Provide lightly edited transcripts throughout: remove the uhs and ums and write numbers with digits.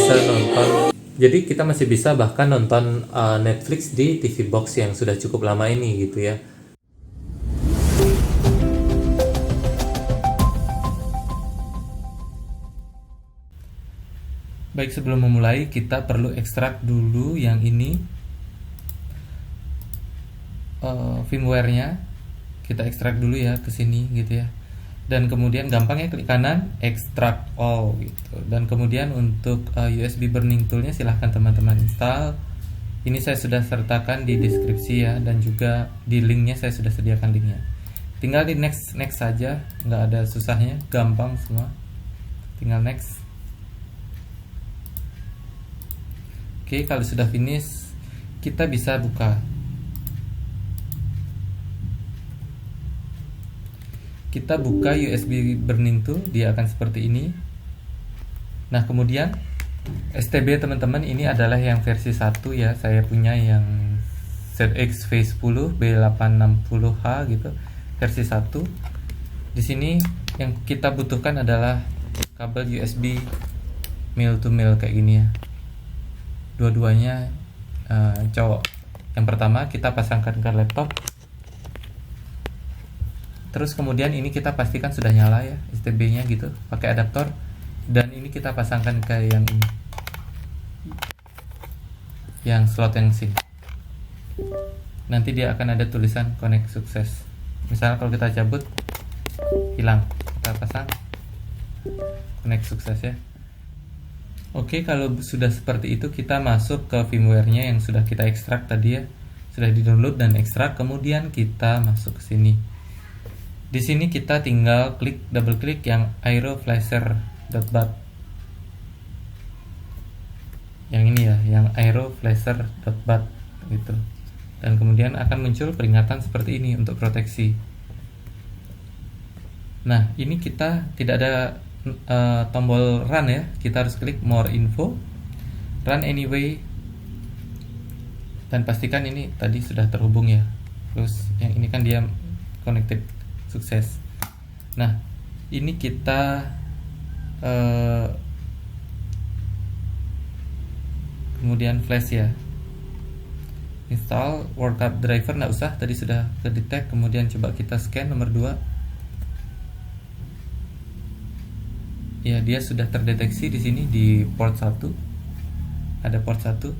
bisa nonton, jadi kita masih bisa bahkan nonton Netflix di TV box yang sudah cukup lama ini gitu ya. Baik, sebelum memulai kita perlu ekstrak dulu yang ini, firmware-nya kita ekstrak dulu ya ke sini gitu ya. Dan kemudian gampang ya, klik kanan extract all gitu. Dan kemudian untuk USB burning toolnya silahkan teman-teman install. Ini saya sudah sertakan di deskripsi ya, dan juga di linknya saya sudah sediakan linknya. Tinggal di next saja, nggak ada susahnya, gampang semua. Tinggal next. Oke, kalau sudah finish, kita bisa buka. Kita buka USB burning tool, dia akan seperti ini. Nah, kemudian STB teman-teman, ini adalah yang versi 1 ya. Saya punya yang ZX V10 B860H gitu, versi 1. Di sini yang kita butuhkan adalah kabel USB mil to mil kayak gini ya. Dua-duanya cowok. Yang pertama kita pasangkan ke laptop. Terus kemudian ini kita pastikan sudah nyala ya STB-nya gitu, pakai adaptor. Dan ini kita pasangkan ke yang ini, yang slot yang SIM. Nanti dia akan ada tulisan connect sukses. Misalnya kalau kita cabut, hilang. Kita pasang connect sukses ya. Oke, kalau sudah seperti itu kita masuk ke firmware-nya yang sudah kita ekstrak tadi ya. Sudah di-download dan ekstrak, kemudian kita masuk ke sini. Di sini kita tinggal double klik yang aeroflasher.bat. Yang ini ya, yang aeroflasher.bat gitu. Dan kemudian akan muncul peringatan seperti ini untuk proteksi. Nah, ini kita tidak ada tombol run ya. Kita harus klik more info, run anyway, dan pastikan ini tadi sudah terhubung ya. Terus yang ini kan dia connected, sukses. Nah, ini kita kemudian flash ya, install workup driver, nggak usah, tadi sudah ke detect. Kemudian coba kita scan nomor 2 ya, dia sudah terdeteksi di sini di port 1, ada port 1.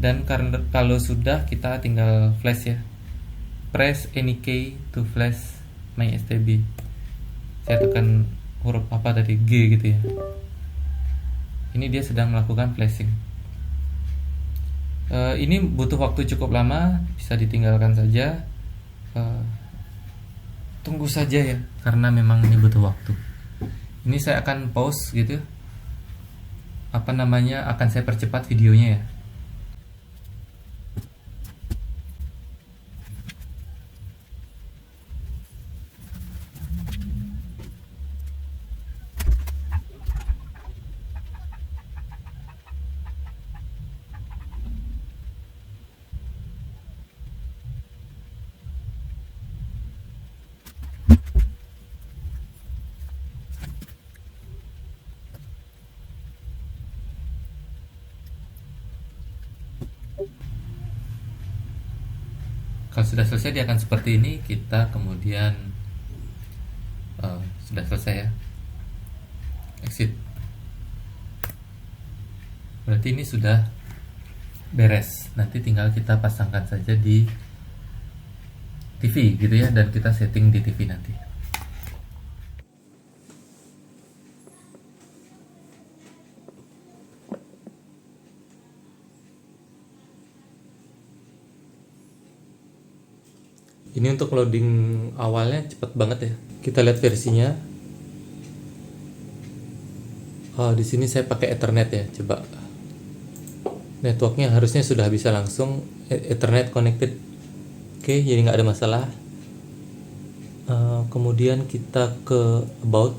Dan karena kalau sudah, kita tinggal flash ya, press any key to flash my STB. Saya tekan huruf apa tadi, G gitu ya. Ini dia sedang melakukan flashing. Ini butuh waktu cukup lama, bisa ditinggalkan saja. Tunggu saja ya, karena memang ini butuh waktu. Ini saya akan pause gitu, akan saya percepat videonya ya. Kalau sudah selesai, dia akan seperti ini. Kita kemudian sudah selesai ya, exit. Berarti ini sudah beres. Nanti tinggal kita pasangkan saja di TV gitu ya, dan kita setting di TV nanti. Ini untuk loading awalnya cepat banget ya. Kita lihat versinya. Di sini saya pakai Ethernet ya. Coba. Networknya harusnya sudah bisa langsung Ethernet connected. Oke, jadi nggak ada masalah. Kemudian kita ke about.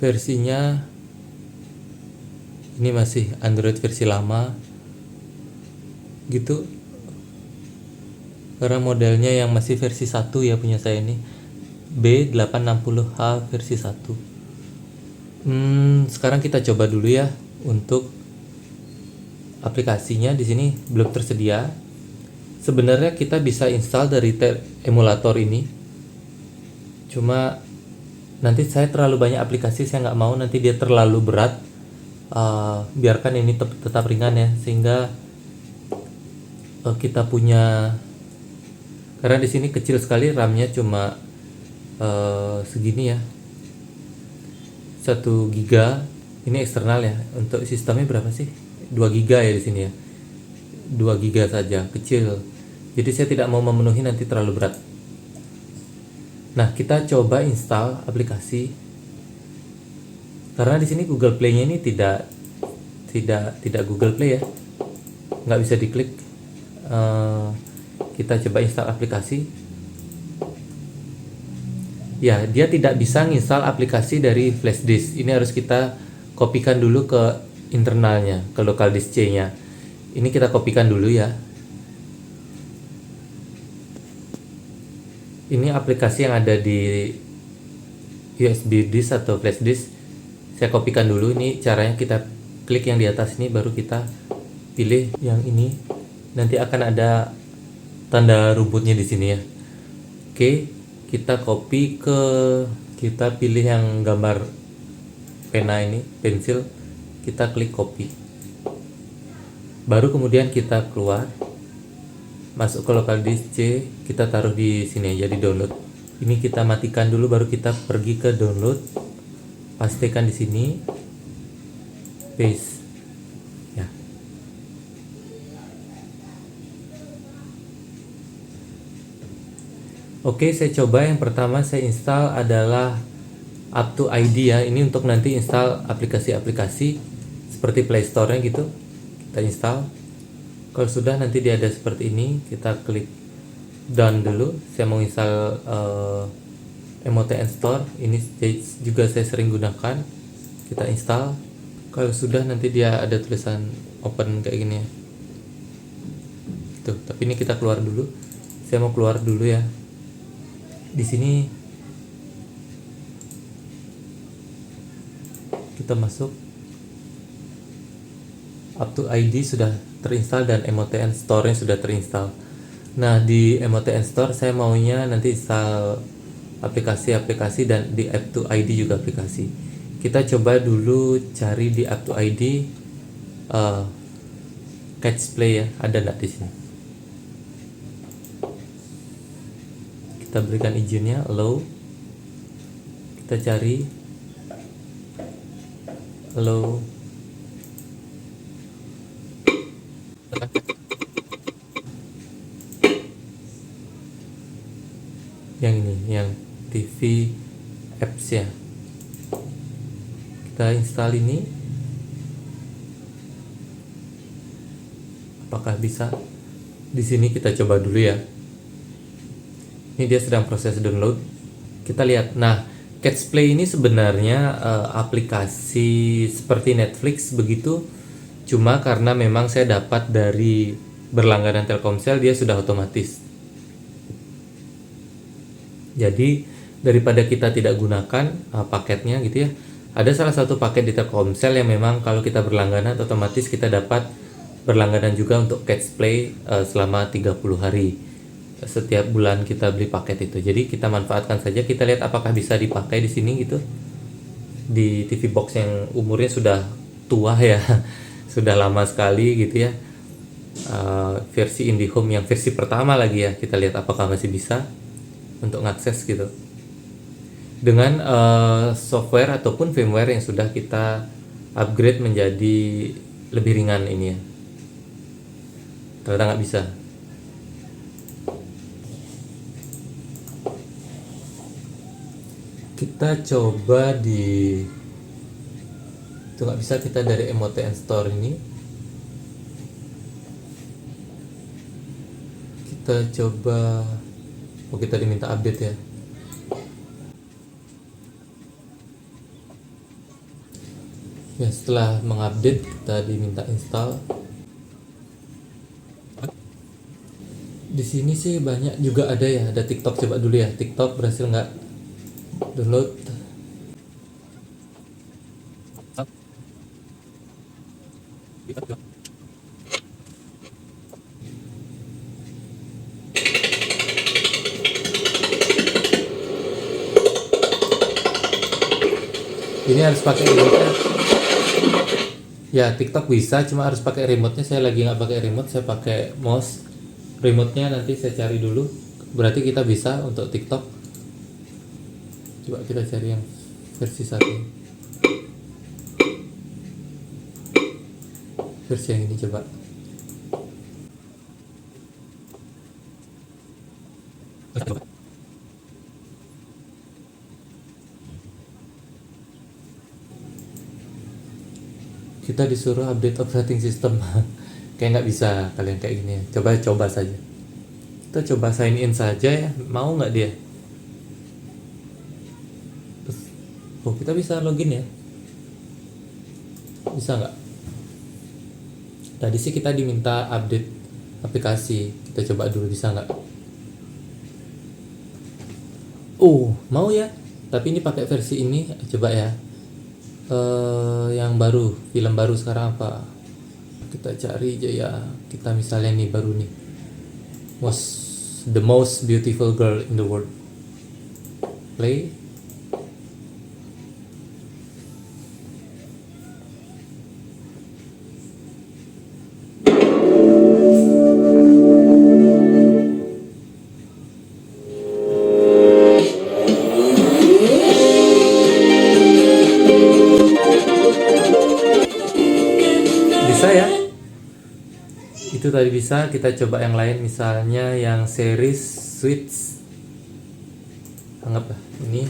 Versinya ini masih Android versi lama. Gitu. Karena modelnya yang masih versi 1 ya, punya saya ini B860H versi 1. Sekarang kita coba dulu ya untuk aplikasinya. Di sini belum tersedia. Sebenarnya kita bisa install dari emulator ini, cuma nanti saya terlalu banyak aplikasi, saya nggak mau nanti dia terlalu berat. Biarkan ini tetap ringan ya, sehingga kita punya, karena di sini kecil sekali, RAM-nya cuma segini ya, 1 giga. Ini eksternal ya. Untuk sistemnya berapa sih? 2 giga ya di sini ya. 2 giga saja, kecil. Jadi saya tidak mau memenuhi, nanti terlalu berat. Nah, kita coba install aplikasi. Karena di sini Google Play-nya ini tidak Google Play ya. Nggak bisa diklik. Kita coba install aplikasi. Ya, dia tidak bisa nginstal aplikasi dari flash disk. Ini harus kita kopikan dulu ke internalnya, ke local disk C-nya. Ini kita kopikan dulu ya. Ini aplikasi yang ada di USB disk atau flash disk. Saya kopikan dulu. Ini caranya, kita klik yang di atas ini, baru kita pilih yang ini. Nanti akan ada tanda rumputnya di sini ya. Oke, kita copy kita pilih yang gambar pena ini, pensil. Kita klik copy. Baru kemudian kita keluar, masuk ke local disk C, kita taruh di sini aja, di download. Ini kita matikan dulu, baru kita pergi ke download, pastikan di sini, paste ya. Oke, saya coba yang pertama saya install adalah Up2ID ya. Ini untuk nanti install aplikasi-aplikasi seperti Play Store-nya gitu. Kita install. Kalau sudah, nanti dia ada seperti ini. Kita klik done dulu. Saya mau install MOTN Store. Ini juga saya sering gunakan. Kita install. Kalau sudah, nanti dia ada tulisan open kayak gini ya. Tuh, tapi ini kita keluar dulu. Saya mau keluar dulu ya. Di sini kita masuk. Up2ID sudah terinstall dan MOTN Store-nya sudah terinstall. Nah, di MOTN Store saya maunya nanti install aplikasi-aplikasi, dan di Up2ID juga aplikasi. Kita coba dulu cari di Up2ID Catch Play ya, ada nggak di sini? Kita berikan izinnya, allow. Kita cari allow. Yang ini, yang TV apps ya. Kita install ini. Apakah bisa? Di sini kita coba dulu ya. Ini dia sedang proses download. Kita lihat. Nah, Catch Play ini sebenarnya aplikasi seperti Netflix begitu. Cuma karena memang saya dapat dari berlangganan Telkomsel, dia sudah otomatis. Jadi daripada kita tidak gunakan paketnya gitu ya, ada salah satu paket di Telkomsel yang memang kalau kita berlangganan otomatis kita dapat berlangganan juga untuk Catch Play selama 30 hari. Setiap bulan kita beli paket itu. Jadi kita manfaatkan saja. Kita lihat apakah bisa dipakai di sini gitu. Di TV box yang umurnya sudah tua ya. Sudah lama sekali gitu ya. Versi IndiHome yang versi pertama lagi ya. Kita lihat apakah masih bisa untuk mengakses gitu. Dengan software ataupun firmware yang sudah kita upgrade menjadi lebih ringan ini ya. Ternyata nggak bisa. Kita coba itu nggak bisa, kita dari MOTN Store ini. Kita coba, kita diminta update ya. Ya, setelah mengupdate kita diminta install. Di sini sih banyak juga ada ya, ada TikTok. Coba dulu ya, TikTok berhasil nggak download. Ini harus pakai remote. Ya, TikTok bisa, cuma harus pakai remote-nya. Saya lagi nggak pakai remote, saya pakai mouse. Remote-nya nanti saya cari dulu. Berarti kita bisa untuk TikTok. Coba kita cari yang versi 1. Versi yang ini coba. Kita disuruh update operating system. Kayak nggak bisa kalian kayak gini ya. Coba saja. Kita coba sign in saja ya. Mau nggak dia? Oh, kita bisa login ya. Bisa nggak? Tadi sih kita diminta update aplikasi. Kita coba dulu bisa nggak? Oh, mau ya. Tapi ini pakai versi ini. Coba ya. Yang baru, film baru sekarang apa? Kita cari aja ya. Kita misalnya nih baru nih. The most beautiful girl in the world. Play. Bisa ya? Itu tadi bisa. Kita coba yang lain, misalnya yang series Suits. Anggaplah ini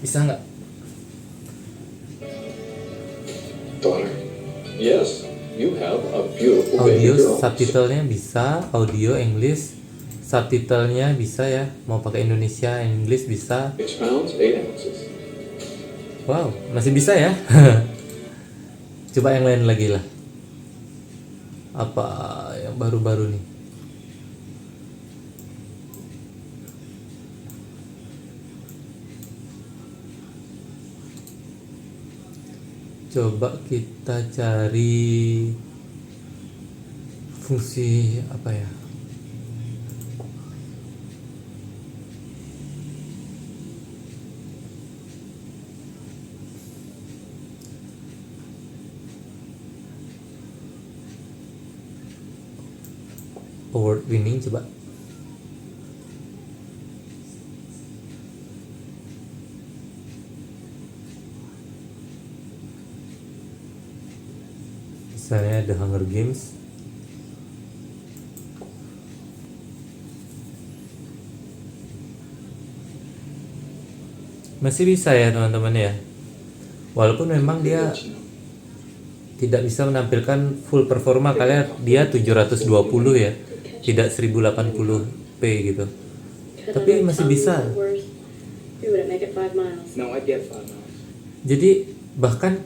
bisa nggak? Daughter, yes, you have a beautiful Audio baby girl. subtitlenya bisa, audio English, subtitlenya bisa ya. Mau pakai Indonesia, English bisa. 6 pounds, 8 ounces. Wow, masih bisa ya. Coba yang lain lagi lah. Apa yang baru-baru nih? Coba kita cari fungsi apa ya? Award winning coba. Misalnya The Hunger Games. Masih bisa ya teman-teman ya. Walaupun memang dia tidak bisa menampilkan full performa, kalian dia 720 ya, tidak 1080p gitu. Tapi masih bisa. No, I'd get 5 miles. Jadi bahkan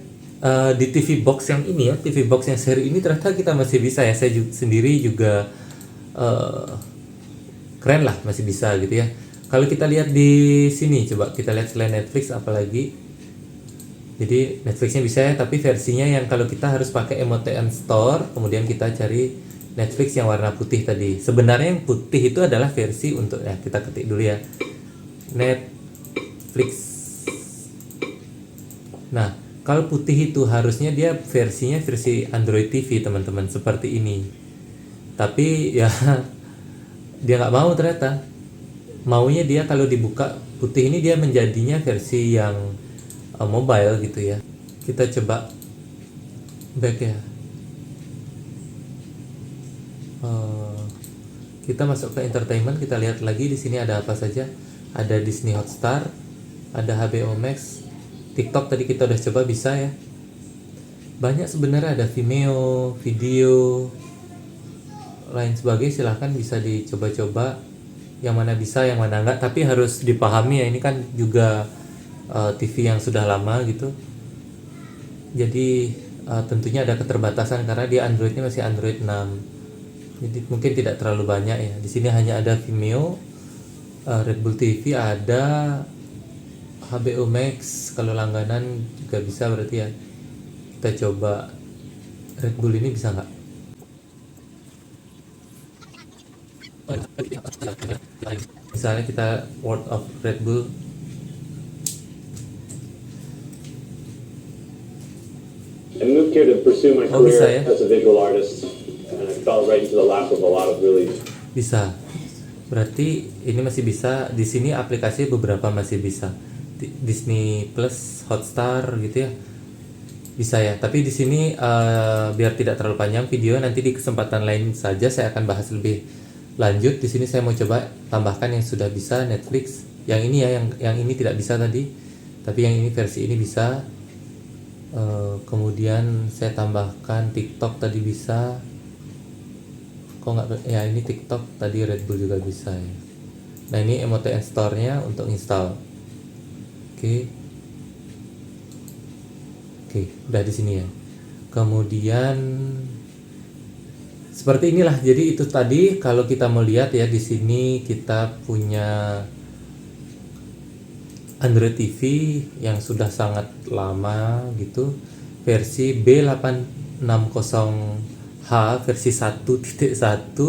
di TV box yang ini ya, TV box yang seri ini ternyata kita masih bisa ya. Saya sendiri juga keren lah, masih bisa gitu ya. Kalau kita lihat di sini, coba kita lihat selain Netflix apalagi. Jadi Netflixnya bisa ya, tapi versinya yang kalau kita harus pakai MOTN Store, kemudian kita cari Netflix yang warna putih tadi. Sebenarnya yang putih itu adalah versi untuk, ya kita ketik dulu ya, Netflix. Nah, kalau putih itu harusnya dia versinya versi Android TV teman-teman, seperti ini. Tapi ya dia nggak mau ternyata. Maunya dia kalau dibuka putih ini dia menjadinya versi yang mobile gitu ya. Kita coba back ya. Kita masuk ke entertainment, kita lihat lagi di sini ada apa saja. Ada Disney Hotstar, ada HBO Max, TikTok tadi kita udah coba bisa ya. Banyak sebenarnya, ada Vimeo, video, lain sebagainya. Silahkan bisa dicoba-coba yang mana bisa, yang mana enggak. Tapi harus dipahami ya, ini kan juga TV yang sudah lama gitu. Jadi tentunya ada keterbatasan karena dia Androidnya masih Android 6. Jadi mungkin tidak terlalu banyak ya. Di sini hanya ada Vimeo, Red Bull TV, ada HBO Max. Kalau langganan juga bisa berarti ya. Kita coba Red Bull ini bisa nggak? Misalnya kita World of Red Bull. I moved here to pursue my Oh, bisa career ya? as a visual artist, and I fell right into the lap of a lot of really Bisa. Berarti ini masih bisa. Di sini aplikasi beberapa masih bisa. Disney Plus, Hotstar gitu ya. Bisa ya. Tapi di sini biar tidak terlalu panjang video, nanti di kesempatan lain saja saya akan bahas lebih lanjut. Di sini saya mau coba tambahkan yang sudah bisa Netflix. Yang ini ya, yang ini tidak bisa tadi. Tapi yang ini versi ini bisa. Kemudian saya tambahkan TikTok tadi bisa. Kok nggak ya, ini TikTok tadi, Red Bull juga bisa ya. Nah ini MOTN Store-nya untuk install. Oke, udah di sini ya. Kemudian seperti inilah. Jadi itu tadi kalau kita mau lihat ya, di sini kita punya Android TV yang sudah sangat lama gitu, versi B860H versi 1.1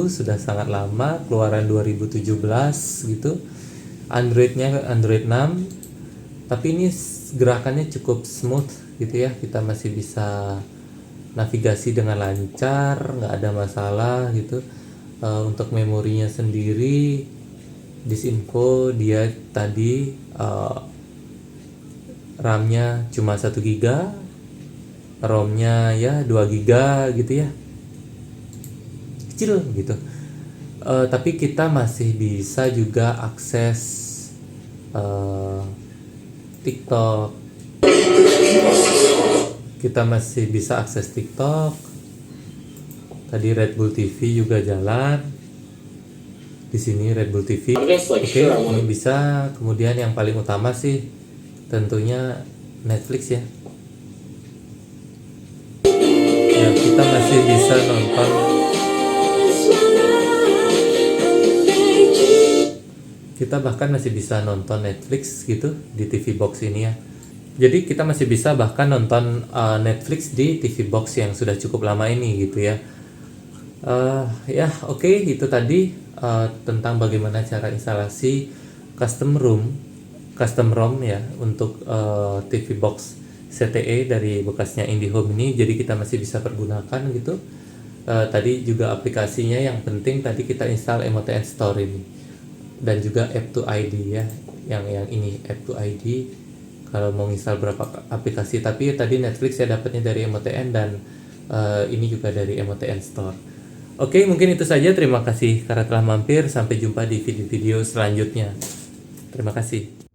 sudah sangat lama, keluaran 2017 gitu. Androidnya Android 6, tapi ini gerakannya cukup smooth gitu ya, kita masih bisa navigasi dengan lancar, nggak ada masalah gitu. Untuk memorinya sendiri disinfo dia tadi RAM-nya cuma 1 GB, ROM-nya ya 2 GB gitu ya, kecil gitu. Tapi kita masih bisa juga akses TikTok. Kita masih bisa akses TikTok. Tadi Red Bull TV juga jalan. Di sini Red Bull TV. Oke, ini bisa. Kemudian yang paling utama sih tentunya Netflix ya. Ya, kita masih bisa nonton. Kita bahkan masih bisa nonton Netflix gitu di TV Box ini ya. Jadi kita masih bisa bahkan nonton Netflix di TV Box yang sudah cukup lama ini gitu ya. Ya oke, itu tadi tentang bagaimana cara instalasi custom ROM ya untuk TV Box CTE dari bekasnya IndiHome ini. Jadi kita masih bisa pergunakan gitu. Tadi juga aplikasinya yang penting tadi kita install MOTN Store ini, dan juga App2ID ya, yang ini App2ID kalau mau install berapa aplikasi. Tapi tadi Netflix saya dapatnya dari MOTN, dan ini juga dari MOTN Store. Oke, mungkin itu saja. Terima kasih karena telah mampir. Sampai jumpa di video-video selanjutnya. Terima kasih.